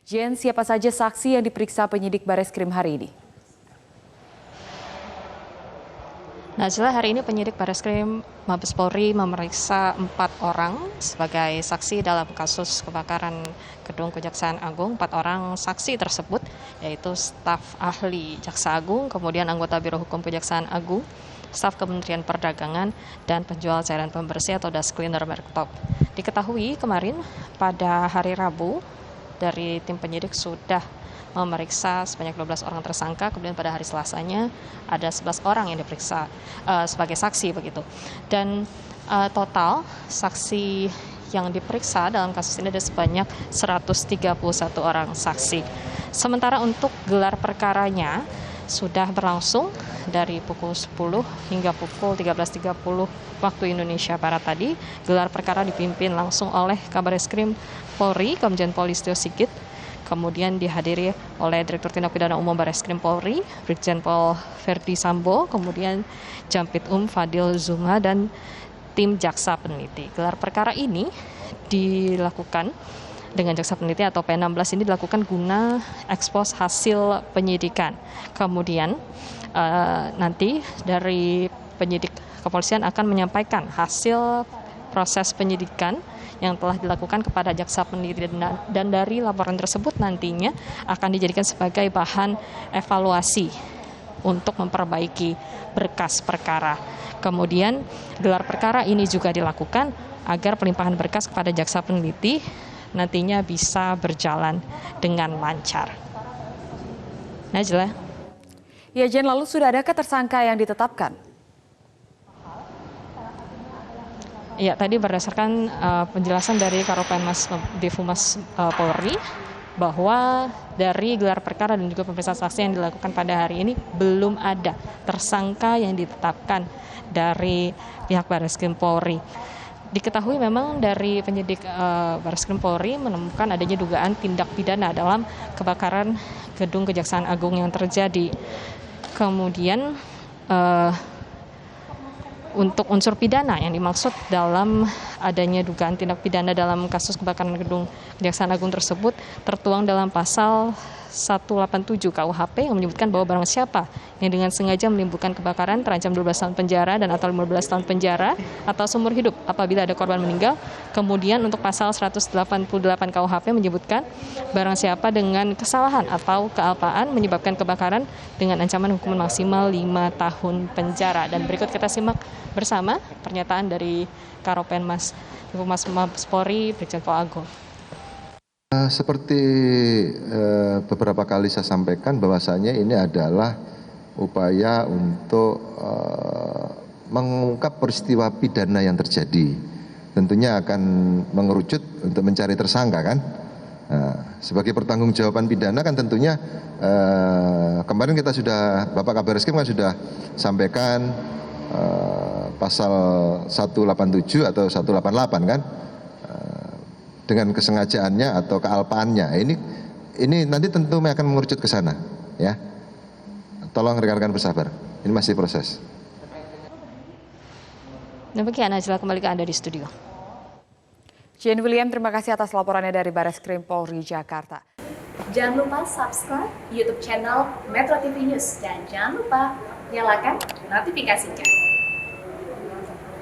Jen, siapa saja saksi yang diperiksa penyidik Bareskrim hari ini? Najla, hari ini penyidik Bareskrim Mabes Polri memeriksa 4 orang sebagai saksi dalam kasus kebakaran gedung Kejaksaan Agung. 4 orang saksi tersebut yaitu staf ahli Jaksa Agung, kemudian anggota Biro Hukum Kejaksaan Agung, staf Kementerian Perdagangan, dan penjual cairan pembersih atau dust cleaner merek Top. Diketahui kemarin pada hari Rabu dari tim penyidik sudah memeriksa sebanyak 12 orang tersangka, kemudian pada hari Selasanya ada 11 orang yang diperiksa sebagai saksi begitu. Dan total saksi yang diperiksa dalam kasus ini ada sebanyak 131 orang saksi. Sementara untuk gelar perkaranya sudah berlangsung dari pukul 10 hingga pukul 13.30 waktu Indonesia Barat tadi. Gelar perkara dipimpin langsung oleh Kabareskrim Polri, Komjen Pol Listio Sigit, kemudian dihadiri oleh Direktur Tindak Pidana Umum Bareskrim Polri, Brigjen Pol Verdi Sambo, kemudian Jampit Fadil Zuma, dan tim jaksa peneliti. Gelar perkara ini dilakukan dengan jaksa peneliti atau P16 ini dilakukan guna ekspos hasil penyidikan. Kemudian nanti dari penyidik kepolisian akan menyampaikan hasil proses penyidikan yang telah dilakukan kepada jaksa peneliti, dan dari laporan tersebut nantinya akan dijadikan sebagai bahan evaluasi untuk memperbaiki berkas perkara. Kemudian gelar perkara ini juga dilakukan agar pelimpahan berkas kepada jaksa peneliti nantinya bisa berjalan dengan lancar. Najla. Ya Jen, lalu sudah adakah tersangka yang ditetapkan? Ya, tadi berdasarkan penjelasan dari Karopenmas Divhumas Polri bahwa dari gelar perkara dan juga pemeriksaan saksi yang dilakukan pada hari ini belum ada tersangka yang ditetapkan dari pihak Bareskrim Polri. Diketahui memang dari penyidik Bareskrim Polri menemukan adanya dugaan tindak pidana dalam kebakaran gedung Kejaksaan Agung yang terjadi. Kemudian untuk unsur pidana yang dimaksud dalam adanya dugaan tindak pidana dalam kasus kebakaran gedung Kejaksaan Agung tersebut tertuang dalam pasal 187 KUHP yang menyebutkan bahwa barang siapa yang dengan sengaja menimbulkan kebakaran terancam 12 tahun penjara dan atau 15 tahun penjara atau seumur hidup apabila ada korban meninggal. Kemudian untuk pasal 188 KUHP menyebutkan barang siapa dengan kesalahan atau kealpaan menyebabkan kebakaran dengan ancaman hukuman maksimal 5 tahun penjara. Dan berikut kita simak bersama pernyataan dari Karopenmas Mabes Polri, Brigjen Pol Agung. Seperti beberapa kali saya sampaikan bahwasanya ini adalah upaya untuk mengungkap peristiwa pidana yang terjadi. Tentunya akan mengerucut untuk mencari tersangka kan. Sebagai pertanggungjawaban pidana kan tentunya kemarin kita sudah, Bapak Kabareskrim kan sudah sampaikan pasal 187 atau 188 kan. Dengan kesengajaannya atau kealpaannya. Ini nanti tentu akan mengerucut ke sana, ya. Tolong rekan-rekan bersabar. Ini masih proses. Demikian, Najla, kembali ke Anda di studio. Jen William, terima kasih atas laporannya dari Bareskrim Polri Jakarta. Jangan lupa subscribe YouTube channel Metro TV News dan jangan lupa nyalakan notifikasinya.